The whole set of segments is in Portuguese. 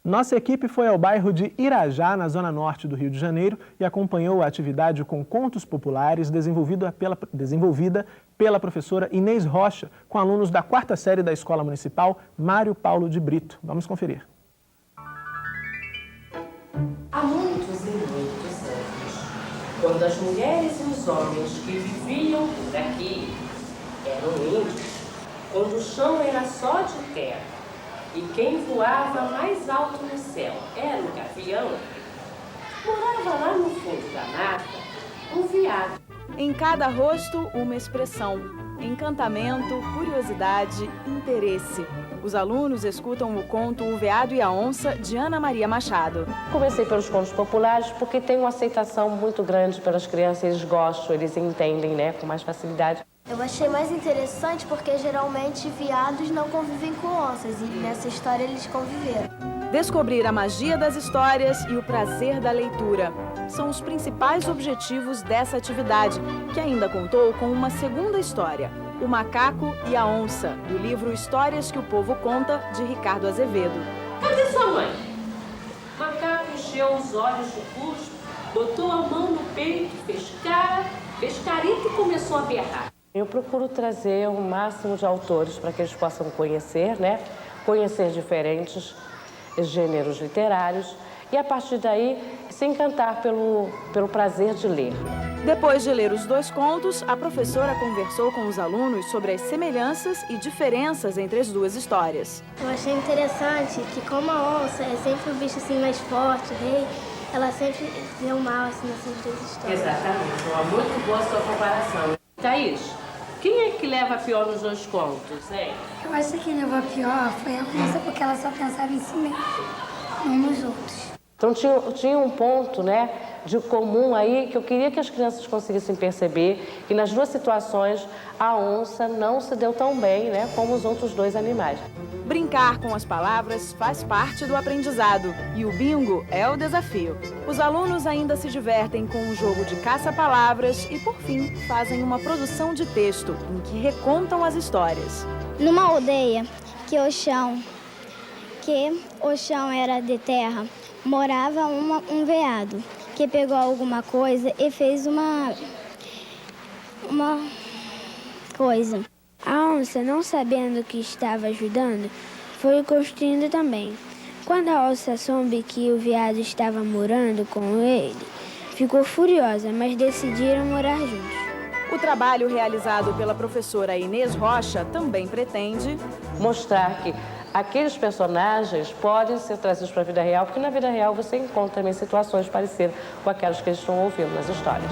Nossa equipe foi ao bairro de Irajá, na zona norte do Rio de Janeiro, e acompanhou a atividade com contos populares desenvolvida pela professora Inês Rocha, com alunos da 4ª série da Escola Municipal Mário Paulo de Brito. Vamos conferir. Há muitos e muitos anos, quando as mulheres e os homens que viviam por aqui eram índios, quando o chão era só de terra, e quem voava mais alto no céu era o gavião, morava lá no fundo da mata um veado. Em cada rosto, uma expressão: encantamento, curiosidade, interesse. Os alunos escutam o conto O Veado e a Onça, de Ana Maria Machado. Comecei pelos contos populares porque tem uma aceitação muito grande pelas crianças, eles gostam, eles entendem, né, com mais facilidade. Eu achei mais interessante porque geralmente veados não convivem com onças e nessa história eles conviveram. Descobrir a magia das histórias e o prazer da leitura são os principais objetivos dessa atividade, que ainda contou com uma segunda história, O Macaco e a Onça, do livro Histórias que o Povo Conta, de Ricardo Azevedo. Cadê sua mãe? O macaco encheu os olhos de cuspo, botou a mão no peito, fez careta e começou a berrar. Eu procuro trazer o máximo de autores para que eles possam conhecer, né? Conhecer diferentes gêneros literários e, a partir daí, se encantar pelo prazer de ler. Depois de ler os 2 contos, a professora conversou com os alunos sobre as semelhanças e diferenças entre as 2 histórias. Eu achei interessante que como a onça é sempre o bicho assim mais forte, o rei, ela sempre deu mal assim, nessas 2 histórias. Exatamente, uma muito boa sua comparação. Thaís, quem é que leva pior nos 2 contos, hein? Eu acho que quem levou a pior foi a onça, porque ela só pensava em si mesma, não nos outros. Então tinha um ponto, né, de comum aí que eu queria que as crianças conseguissem perceber que nas 2 situações a onça não se deu tão bem, né, como os outros 2 animais. Brincar com as palavras faz parte do aprendizado e o bingo é o desafio. Os alunos ainda se divertem com um jogo de caça-palavras e, por fim, fazem uma produção de texto em que recontam as histórias. Numa aldeia que o chão era de terra, morava um veado que pegou alguma coisa e fez uma coisa. A onça, não sabendo que estava ajudando, foi construindo também. Quando a onça soube que o veado estava morando com ele, ficou furiosa, mas decidiram morar juntos. O trabalho realizado pela professora Inês Rocha também pretende mostrar que aqueles personagens podem ser trazidos para a vida real, porque na vida real você encontra também situações parecidas com aquelas que eles estão ouvindo nas histórias.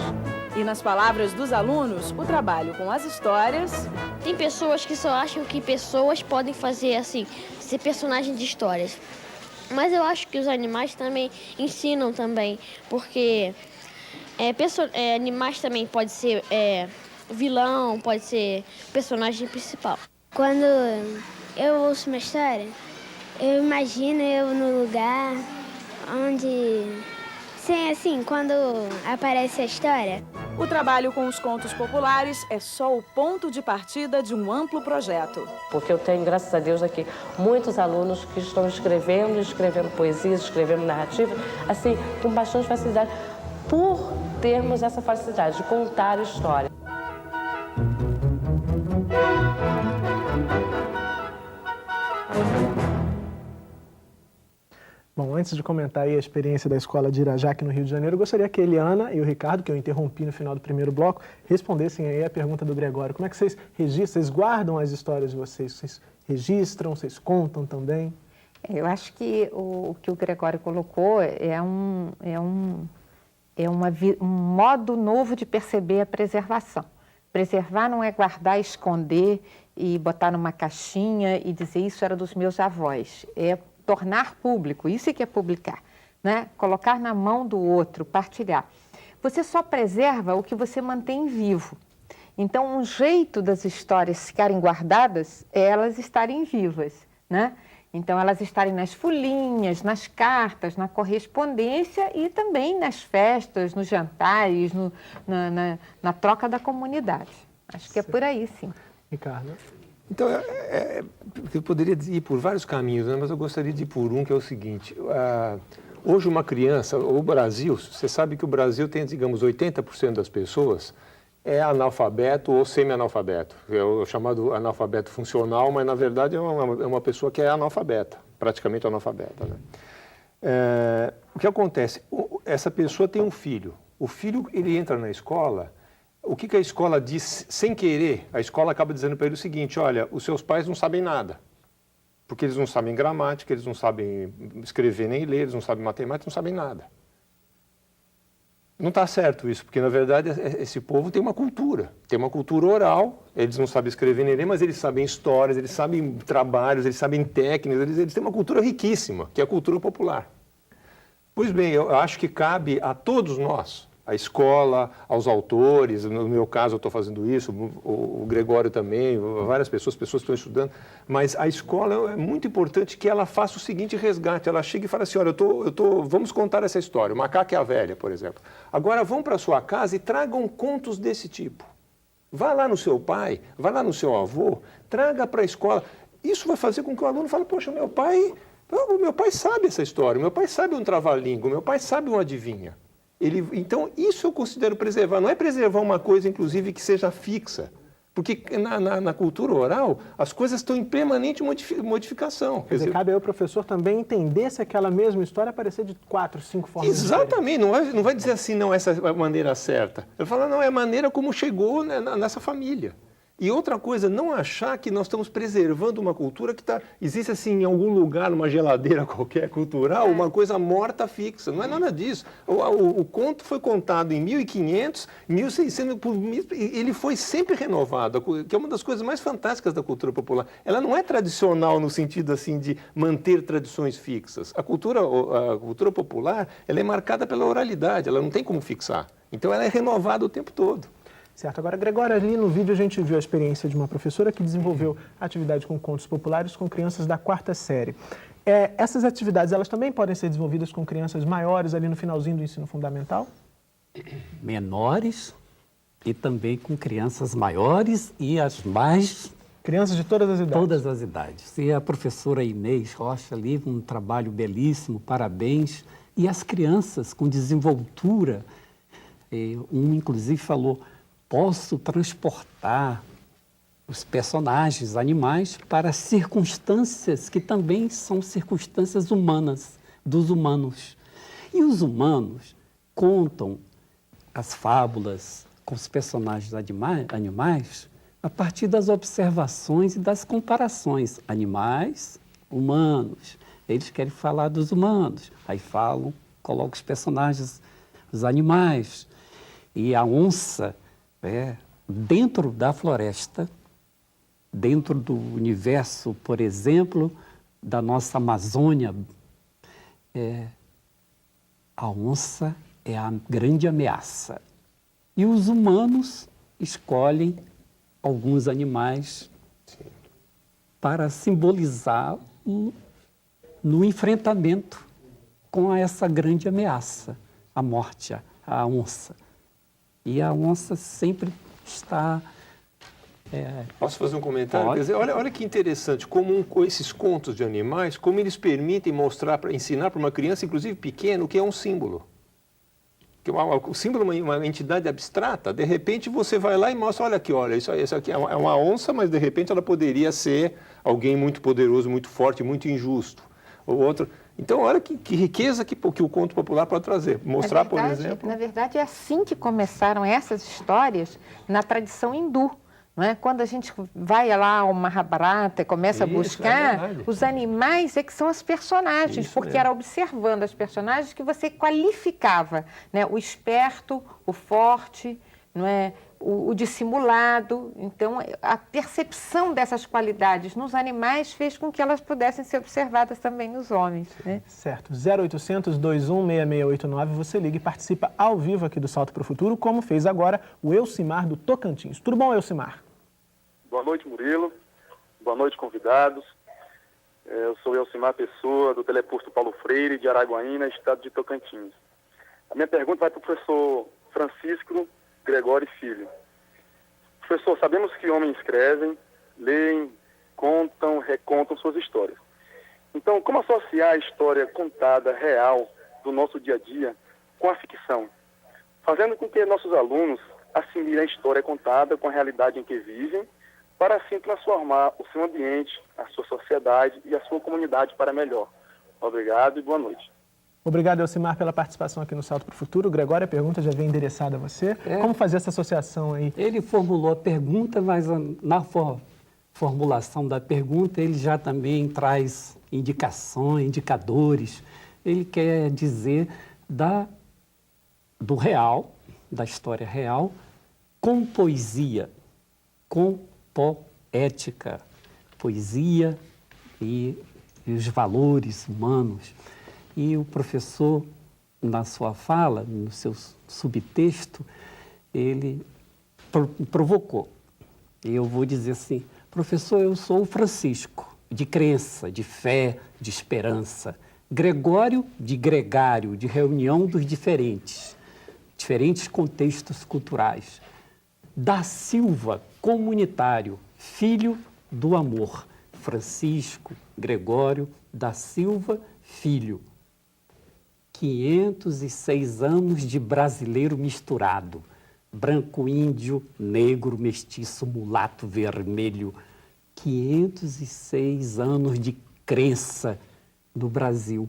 E nas palavras dos alunos, o trabalho com as histórias... Tem pessoas que só acham que pessoas podem fazer assim, ser personagens de histórias. Mas eu acho que os animais também ensinam também, porque animais também pode ser vilão, pode ser personagem principal. Quando eu ouço uma história, eu imagino eu no lugar onde... Sim, assim, quando aparece a história. O trabalho com os contos populares é só o ponto de partida de um amplo projeto. Porque eu tenho, graças a Deus, aqui muitos alunos que estão escrevendo poesias, escrevendo narrativas, assim, com bastante facilidade, por termos essa facilidade de contar história. Bom, antes de comentar aí a experiência da escola de Irajá aqui no Rio de Janeiro, eu gostaria que a Eliana e o Ricardo, que eu interrompi no final do primeiro bloco, respondessem aí a pergunta do Gregório. Como é que vocês registram, vocês guardam as histórias de vocês? Vocês registram, vocês contam também? Eu acho que o que o Gregório colocou é um modo novo de perceber a preservação. Preservar não é guardar, esconder e botar numa caixinha e dizer isso era dos meus avós. É tornar público, isso é que é publicar, né? Colocar na mão do outro, partilhar. Você só preserva o que você mantém vivo. Então, um jeito das histórias ficarem guardadas é elas estarem vivas, né? Então, elas estarem nas folhinhas, nas cartas, na correspondência e também nas festas, nos jantares, na troca da comunidade. Acho que é por aí, sim. Ricardo? Então, eu poderia ir por vários caminhos, né? Mas eu gostaria de ir por um, que é o seguinte. Hoje uma criança, o Brasil, você sabe que o Brasil tem, digamos, 80% das pessoas é analfabeto ou semi-analfabeto. É o chamado analfabeto funcional, mas na verdade é uma pessoa que é analfabeta, praticamente analfabeta, né? O que acontece? Essa pessoa tem um filho. O filho, ele entra na escola. O que a escola diz sem querer? A escola acaba dizendo para ele o seguinte: olha, os seus pais não sabem nada. Porque eles não sabem gramática, eles não sabem escrever nem ler, eles não sabem matemática, não sabem nada. Não está certo isso, porque na verdade esse povo tem uma cultura oral, eles não sabem escrever nem ler, mas eles sabem histórias, eles sabem trabalhos, eles sabem técnicas, eles têm uma cultura riquíssima, que é a cultura popular. Pois bem, eu acho que cabe a todos nós, a escola, aos autores, no meu caso eu estou fazendo isso, o Gregório também, várias pessoas estão estudando, mas a escola é muito importante que ela faça o seguinte resgate, ela chega e fala assim: olha, vamos contar essa história, o Macaco e a Velha, por exemplo. Agora vão para a sua casa e tragam contos desse tipo. Vá lá no seu pai, vá lá no seu avô, traga para a escola. Isso vai fazer com que o aluno fale: poxa, meu pai sabe essa história, meu pai sabe um trava-língua, meu pai sabe um adivinha. Então, isso eu considero preservar. Não é preservar uma coisa, inclusive, que seja fixa. Porque na cultura oral, as coisas estão em permanente modificação. Quer dizer, cabe ao professor também entender se aquela mesma história aparecer de 4, 5 formas exatamente. Não vai dizer assim, não, essa é a maneira certa. Ele fala, não, é a maneira como chegou, né, nessa família. E outra coisa, não achar que nós estamos preservando uma cultura que existe assim em algum lugar, numa geladeira qualquer cultural, uma coisa morta fixa. Não é nada disso. O conto foi contado em 1500, 1600, ele foi sempre renovado, que é uma das coisas mais fantásticas da cultura popular. Ela não é tradicional no sentido assim de manter tradições fixas. A cultura popular, ela é marcada pela oralidade, ela não tem como fixar. Então ela é renovada o tempo todo. Certo. Agora, Gregório, ali no vídeo a gente viu a experiência de uma professora que desenvolveu atividade com contos populares com crianças da 4ª série. Essas atividades, elas também podem ser desenvolvidas com crianças maiores ali no finalzinho do ensino fundamental? Menores e também com crianças maiores e as mais... Crianças de todas as idades? Todas as idades. E a professora Inês Rocha ali, um trabalho belíssimo, parabéns. E as crianças com desenvoltura, inclusive falou... Posso transportar os personagens animais para circunstâncias que também são circunstâncias humanas, dos humanos. E os humanos contam as fábulas com os personagens animais a partir das observações e das comparações. Animais, humanos. Eles querem falar dos humanos. Aí falam, colocam os personagens, os animais. E a onça... dentro da floresta, dentro do universo, por exemplo, da nossa Amazônia, a onça é a grande ameaça. E os humanos escolhem alguns animais para simbolizar no enfrentamento com essa grande ameaça, a morte, a onça. E a onça sempre está... Posso fazer um comentário? Pode. Quer dizer, olha que interessante, como esses contos de animais, como eles permitem ensinar para uma criança, inclusive pequena, o que é um símbolo. O símbolo é uma entidade abstrata. De repente você vai lá e mostra, olha aqui, isso aqui é uma onça, mas de repente ela poderia ser alguém muito poderoso, muito forte, muito injusto. Ou outro... Então, olha que riqueza que o conto popular pode trazer. Mostrar, por exemplo... Na verdade, é assim que começaram essas histórias na tradição hindu. Não é? Quando a gente vai lá ao Mahabharata e começa a buscar, os animais é que são as personagens, porque era observando as personagens que você qualificava, né? O esperto, o forte, não é? O dissimulado. Então, a percepção dessas qualidades nos animais fez com que elas pudessem ser observadas também nos homens. Né? Certo. 0800 21 6689, você liga e participa ao vivo aqui do Salto para o Futuro, como fez agora o Elcimar do Tocantins. Tudo bom, Elcimar? Boa noite, Murilo. Boa noite, convidados. Eu sou Elcimar Pessoa, do Teleposto Paulo Freire, de Araguaína, estado de Tocantins. A minha pergunta vai para o professor Francisco Gregório Filho. Professor, sabemos que homens escrevem, leem, recontam suas histórias. Então, como associar a história contada, real, do nosso dia a dia com a ficção? Fazendo com que nossos alunos assimilem a história contada com a realidade em que vivem, para assim transformar o seu ambiente, a sua sociedade e a sua comunidade para melhor. Obrigado e boa noite. Obrigado, Elcimar, pela participação aqui no Salto para o Futuro. Gregório, a pergunta já vem endereçada a você. Como fazer essa associação aí? Ele formulou a pergunta, mas na formulação da pergunta ele já também traz indicações, indicadores. Ele quer dizer do real, da história real, com poesia, com poética, poesia e os valores humanos. E o professor, na sua fala, no seu subtexto, ele provocou. Eu vou dizer assim: professor, eu sou o Francisco, de crença, de fé, de esperança. Gregório, de gregário, de reunião dos diferentes contextos culturais. Da Silva, comunitário, filho do amor. Francisco, Gregório, da Silva, filho. 506 anos de brasileiro misturado. Branco, índio, negro, mestiço, mulato, vermelho. 506 anos de crença no Brasil.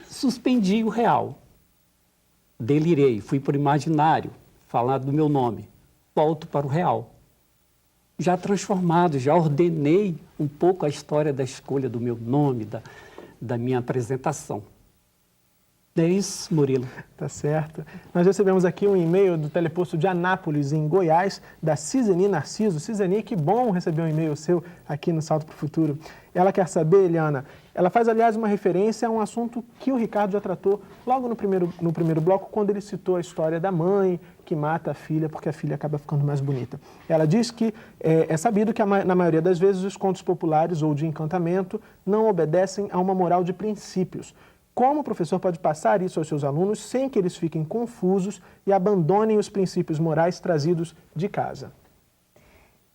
Suspendi o real. Delirei, fui para o imaginário, falar do meu nome. Volto para o real. Já transformado, já ordenei um pouco a história da escolha do meu nome, da minha apresentação. É isso, Murilo. Tá certo. Nós recebemos aqui um e-mail do teleposto de Anápolis, em Goiás, da Ciseni Narciso. Ciseni, que bom receber um e-mail seu aqui no Salto para o Futuro. Ela quer saber, Eliana, ela faz, aliás, uma referência a um assunto que o Ricardo já tratou logo no primeiro bloco, quando ele citou a história da mãe que mata a filha porque a filha acaba ficando mais bonita. Ela diz que é sabido que, na maioria das vezes, os contos populares ou de encantamento não obedecem a uma moral de princípios. Como o professor pode passar isso aos seus alunos sem que eles fiquem confusos e abandonem os princípios morais trazidos de casa?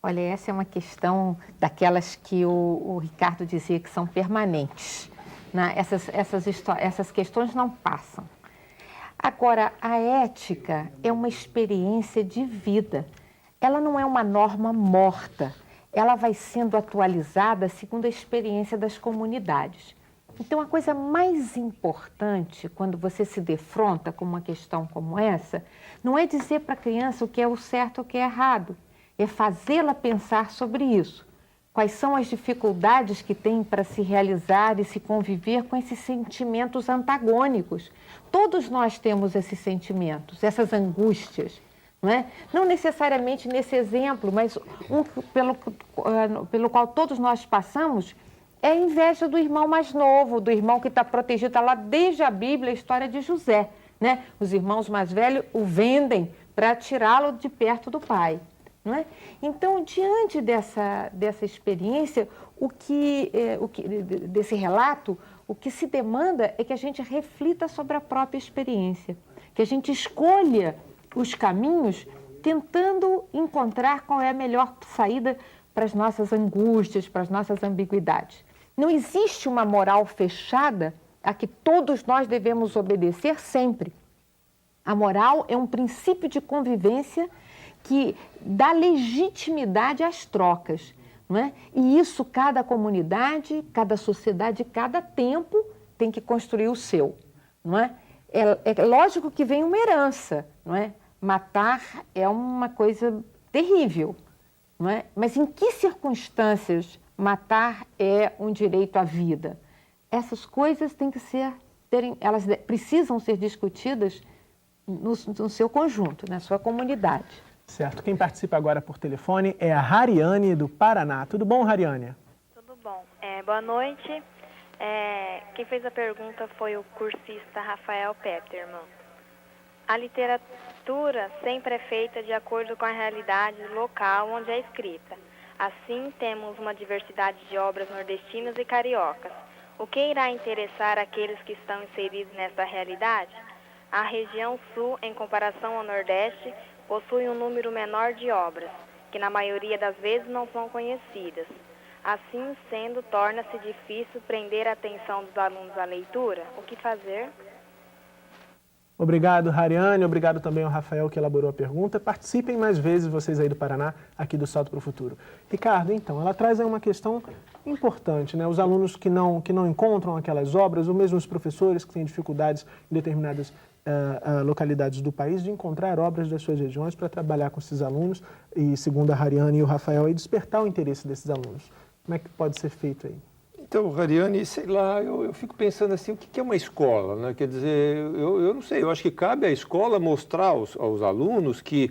Olha, essa é uma questão daquelas que o Ricardo dizia que são permanentes. Né? Essas questões não passam. Agora, a ética é uma experiência de vida. Ela não é uma norma morta. Ela vai sendo atualizada segundo a experiência das comunidades. Então, a coisa mais importante quando você se defronta com uma questão como essa, não é dizer para a criança o que é o certo ou o que é errado, é fazê-la pensar sobre isso. Quais são as dificuldades que tem para se realizar e se conviver com esses sentimentos antagônicos. Todos nós temos esses sentimentos, essas angústias. Não é? Não necessariamente nesse exemplo, mas pelo qual todos nós passamos, é a inveja do irmão mais novo, do irmão que está protegido, está lá desde a Bíblia, a história de José. Né? Os irmãos mais velhos o vendem para tirá-lo de perto do pai. Não é? Então, diante dessa experiência, desse relato, o que se demanda é que a gente reflita sobre a própria experiência, que a gente escolha os caminhos tentando encontrar qual é a melhor saída para as nossas angústias, para as nossas ambiguidades. Não existe uma moral fechada a que todos nós devemos obedecer sempre. A moral é um princípio de convivência que dá legitimidade às trocas. Não é? E isso cada comunidade, cada sociedade, cada tempo tem que construir o seu. Não é? É lógico que vem uma herança. Não é? Matar é uma coisa terrível. Não é? Mas em que circunstâncias matar é um direito à vida? Essas coisas elas precisam ser discutidas no seu conjunto, na sua comunidade. Certo. Quem participa agora por telefone é a Hariane, do Paraná. Tudo bom, Hariane? Tudo bom. Boa noite. Quem fez a pergunta foi o cursista Rafael Peterman. A literatura sempre é feita de acordo com a realidade local onde é escrita. Assim, temos uma diversidade de obras nordestinas e cariocas. O que irá interessar aqueles que estão inseridos nessa realidade? A região sul, em comparação ao Nordeste, possui um número menor de obras. que na maioria das vezes não são conhecidas. Assim sendo, torna-se difícil prender a atenção dos alunos à leitura. O que fazer? Obrigado, Hariane. Obrigado também ao Rafael que elaborou a pergunta. Participem mais vezes, vocês aí do Paraná, aqui do Salto para o Futuro. Ricardo, então, ela traz aí uma questão importante, né? Os alunos que não encontram aquelas obras, ou mesmo os professores que têm dificuldades em determinadas localidades do país de encontrar obras das suas regiões para trabalhar com esses alunos e, segundo a Hariane e o Rafael, aí, despertar o interesse desses alunos. Como é que pode ser feito aí? Então, Hariane, sei lá, eu fico pensando assim, o que é uma escola, né? Quer dizer, eu não sei, eu acho que cabe à escola mostrar aos alunos que,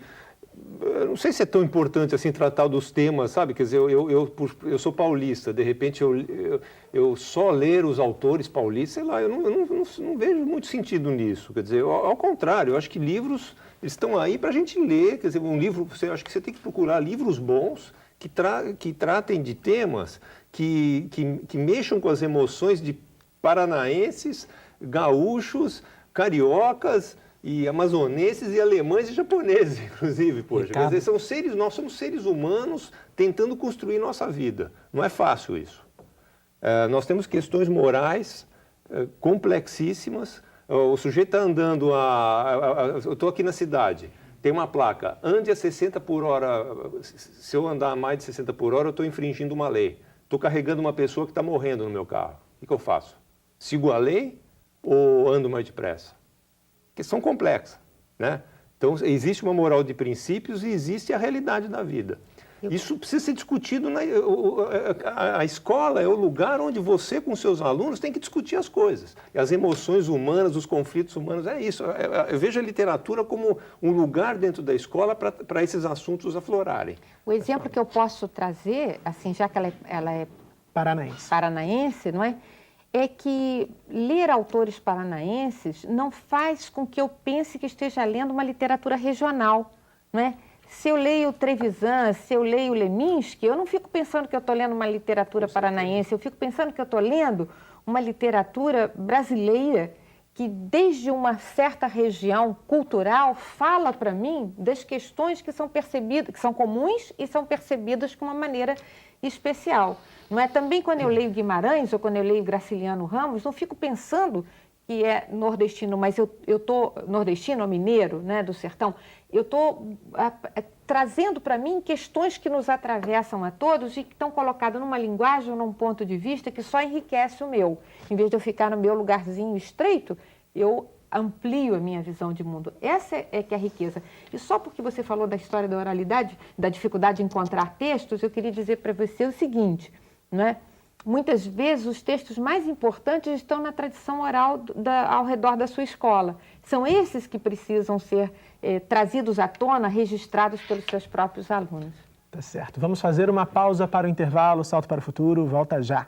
eu não sei se é tão importante assim tratar dos temas, sabe? Quer dizer, eu sou paulista, de repente eu só ler os autores paulistas, sei lá, eu não vejo muito sentido nisso. Quer dizer, ao contrário, eu acho que livros estão aí para a gente ler, quer dizer, um livro, eu acho que você tem que procurar livros bons que tratem de temas que mexam com as emoções de paranaenses, gaúchos, cariocas e amazonenses e alemães e japoneses, inclusive, poxa. Quer dizer, nós somos seres humanos tentando construir nossa vida. Não é fácil isso. Nós temos questões morais complexíssimas. O sujeito está andando eu estou aqui na cidade. Tem uma placa, ande a 60 por hora, se eu andar a mais de 60 por hora, eu estou infringindo uma lei. Estou carregando uma pessoa que está morrendo no meu carro. O que eu faço? Sigo a lei ou ando mais depressa? Questão complexa, né? Então, existe uma moral de princípios e existe a realidade da vida. Isso precisa ser discutido. A escola é o lugar onde você, com seus alunos, tem que discutir as coisas. E as emoções humanas, os conflitos humanos, é isso. Eu vejo a literatura como um lugar dentro da escola para esses assuntos aflorarem. O exemplo que eu posso trazer, assim, já que ela é paranaense, não é? É que ler autores paranaenses não faz com que eu pense que esteja lendo uma literatura regional, não é? Se eu leio Trevisan, se eu leio Leminski, eu não fico pensando que eu estou lendo uma literatura paranaense, eu fico pensando que eu estou lendo uma literatura brasileira que, desde uma certa região cultural, fala para mim das questões que são percebidas, que são comuns e são percebidas de uma maneira especial. Não é? Também quando eu leio Guimarães ou quando eu leio Graciliano Ramos, não fico pensando que é nordestino, mas eu estou nordestino ou mineiro, né, do sertão, eu estou trazendo para mim questões que nos atravessam a todos e que estão colocadas numa linguagem ou num ponto de vista que só enriquece o meu. Em vez de eu ficar no meu lugarzinho estreito, eu amplio a minha visão de mundo. Essa é que é a riqueza. E só porque você falou da história da oralidade, da dificuldade de encontrar textos, eu queria dizer para você o seguinte, não é? Muitas vezes os textos mais importantes estão na tradição oral ao redor da sua escola. São esses que precisam ser trazidos à tona, registrados pelos seus próprios alunos. Tá certo. Vamos fazer uma pausa para o intervalo. Salto para o Futuro volta já.